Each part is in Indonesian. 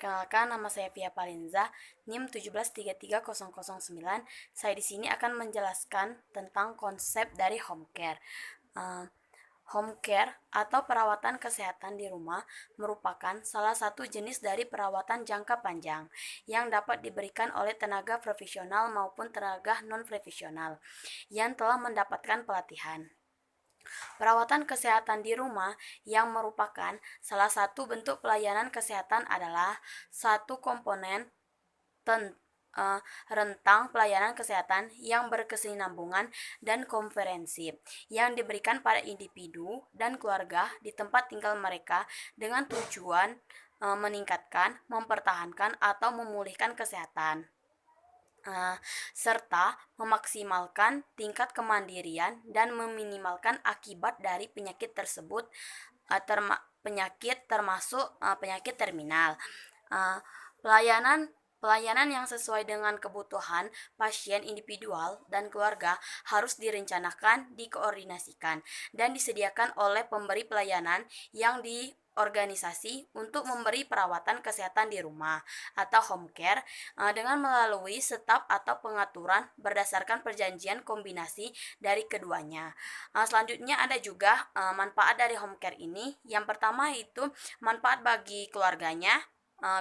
Perkenalkan, nama saya Via Palinza, NIM 1733009. Saya di sini akan menjelaskan tentang konsep dari home care. Home care atau perawatan kesehatan di rumah merupakan salah satu jenis dari perawatan jangka panjang yang dapat diberikan oleh tenaga profesional maupun tenaga non-profesional yang telah mendapatkan pelatihan. Perawatan kesehatan di rumah yang merupakan salah satu bentuk pelayanan kesehatan adalah satu komponen rentang pelayanan kesehatan yang berkesinambungan dan komprehensif yang diberikan pada individu dan keluarga di tempat tinggal mereka dengan tujuan meningkatkan, mempertahankan, atau memulihkan kesehatan, serta memaksimalkan tingkat kemandirian dan meminimalkan akibat dari penyakit tersebut, penyakit termasuk penyakit terminal. Pelayanan yang sesuai dengan kebutuhan pasien individual dan keluarga harus direncanakan, dikoordinasikan, dan disediakan oleh pemberi pelayanan yang organisasi untuk memberi perawatan kesehatan di rumah atau home care dengan melalui staf atau pengaturan berdasarkan perjanjian kombinasi dari keduanya. Selanjutnya ada juga manfaat dari home care ini. Yang pertama itu manfaat bagi keluarganya.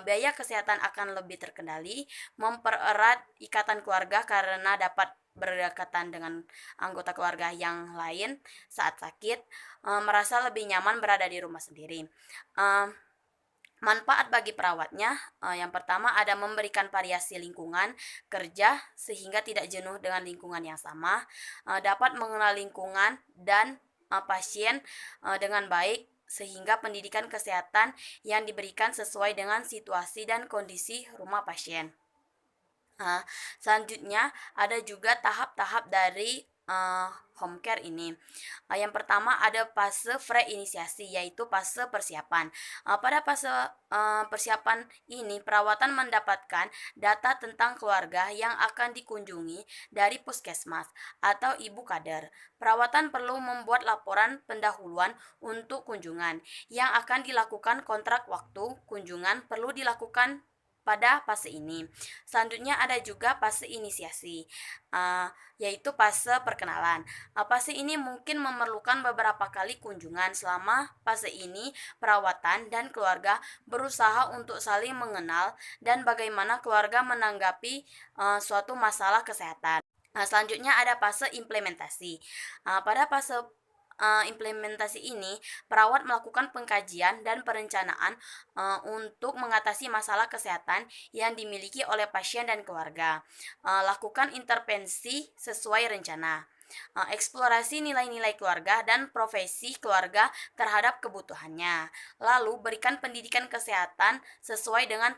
Biaya kesehatan akan lebih terkendali, mempererat ikatan keluarga karena dapat berdekatan dengan anggota keluarga yang lain saat sakit, merasa lebih nyaman berada di rumah sendiri. Manfaat bagi perawatnya, yang pertama ada memberikan variasi lingkungan kerja sehingga tidak jenuh dengan lingkungan yang sama, dapat mengenal lingkungan dan pasien dengan baik, sehingga pendidikan kesehatan yang diberikan sesuai dengan situasi dan kondisi rumah pasien. Selanjutnya ada juga tahap-tahap dari home care ini. Yang pertama ada fase pre-inisiasi, yaitu fase persiapan. Pada fase persiapan ini, perawatan mendapatkan data tentang keluarga yang akan dikunjungi dari puskesmas atau ibu kader. Perawatan perlu membuat laporan pendahuluan untuk kunjungan yang akan dilakukan. Kontrak waktu kunjungan perlu dilakukan pada fase ini. Selanjutnya ada juga fase inisiasi, yaitu fase perkenalan. Fase ini mungkin memerlukan beberapa kali kunjungan. Selama fase ini, perawatan dan keluarga berusaha untuk saling mengenal dan bagaimana keluarga menanggapi suatu masalah kesehatan. Selanjutnya ada fase implementasi. Pada fase implementasi ini, perawat melakukan pengkajian dan perencanaan untuk mengatasi masalah kesehatan yang dimiliki oleh pasien dan keluarga. Lakukan intervensi sesuai rencana. Eksplorasi nilai-nilai keluarga dan profesi keluarga terhadap kebutuhannya. Lalu berikan pendidikan kesehatan sesuai dengan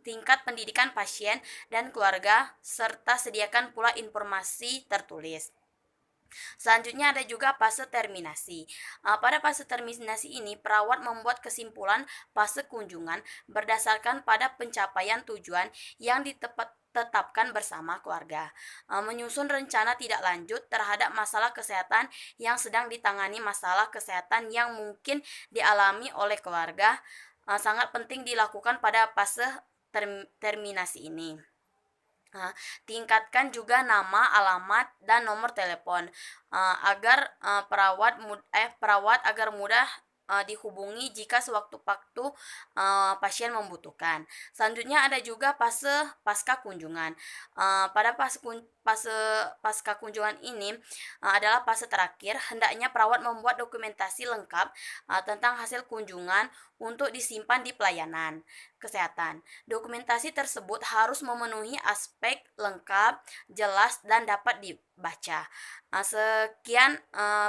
tingkat pendidikan pasien dan keluarga, serta sediakan pula informasi tertulis. Selanjutnya ada juga fase terminasi. Pada fase terminasi ini, perawat membuat kesimpulan fase kunjungan berdasarkan pada pencapaian tujuan yang ditetapkan bersama keluarga, menyusun rencana tidak lanjut terhadap masalah kesehatan yang sedang ditangani. Masalah kesehatan yang mungkin dialami oleh keluarga sangat penting dilakukan pada fase terminasi ini. Tingkatkan juga nama, alamat, dan nomor telepon agar perawat agar mudah dihubungi jika sewaktu-waktu pasien membutuhkan. Selanjutnya ada juga fase pasca kunjungan. Pada fase pasca kunjungan ini adalah fase terakhir. Hendaknya perawat membuat dokumentasi lengkap tentang hasil kunjungan untuk disimpan di pelayanan kesehatan. Dokumentasi tersebut harus memenuhi aspek lengkap, jelas, dan dapat dibaca. Sekian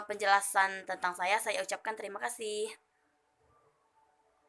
penjelasan tentang saya ucapkan terima kasih.